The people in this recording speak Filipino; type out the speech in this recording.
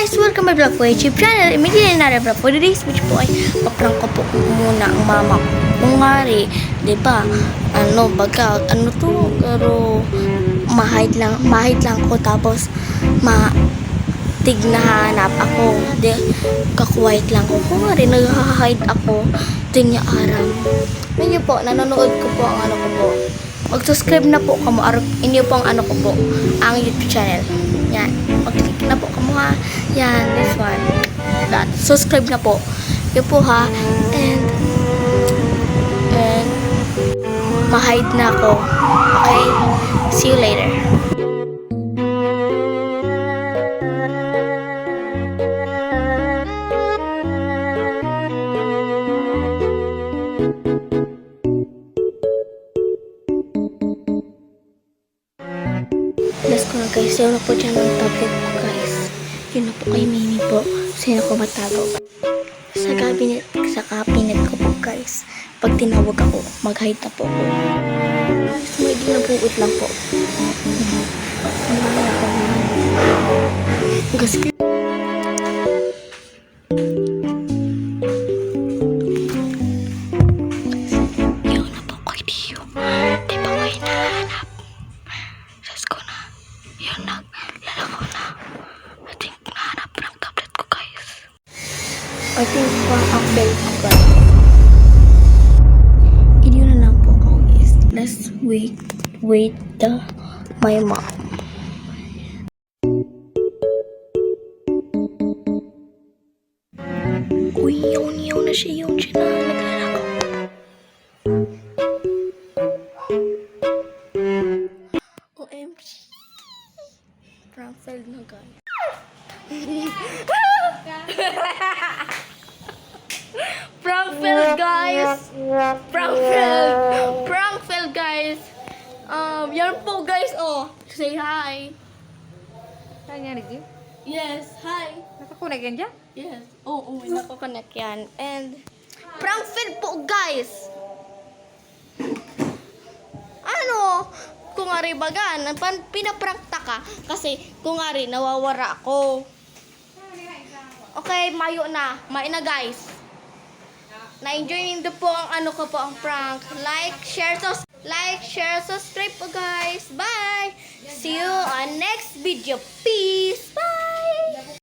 guys! Welcome to my vlog po YouTube channel. Immediately na vlog po. Today's video po ay paprank ko po muna ang mama ko. Kung ngari, diba? Baga, pero mahid lang ko tapos tignahanap ako. Kakuwait lang ko. Kung ngari, nag-hide ako. Tinya aram. Ngayon po, nanonood ko po ang ano ko po. Mag-subscribe na po kamo. Inyo po ang ano ko po. Ang YouTube channel. Yan. Mag-click na po kamo ha. Yan. This one. That. Subscribe na po. Yun po ha. And ma-hide na ako. Okay? See you later. Last ko na guys, yun na po dyan ang tablet ko guys. Yun na po kay Mimi po. Sino ko matago. Sa cabinet ko po guys. Pag tinawag ako, mag-hide na po ako. May ginabuot lang po. Kasi yun na po kay Dio. Di ba ko hinahanap? Yun, naglalako na. I think nahanap ng tablet ko, guys. I think ang belt ko, guys. Yun na lang po ako, guys. Let's wait my mom. Uy, yaw na siya, na naglalako. OMG. Prank failed na guys. Prank failed guys. Prank failed guys. Yan po guys. Oh, say hi. Kanya lagi? Yes, hi. Nakakunig yan dyan? Yes. Oo, may nako-connect yan. And prank failed po guys. Ano? Kung nga rin bagan, pinaprank ta ka kasi kung nga rin nawawara ako. Okay, mayo na. Mayo na guys. Na-enjoy niyo po ang ano ko po, ang prank. Like, share, subscribe po guys. Bye! See you on next video. Peace! Bye!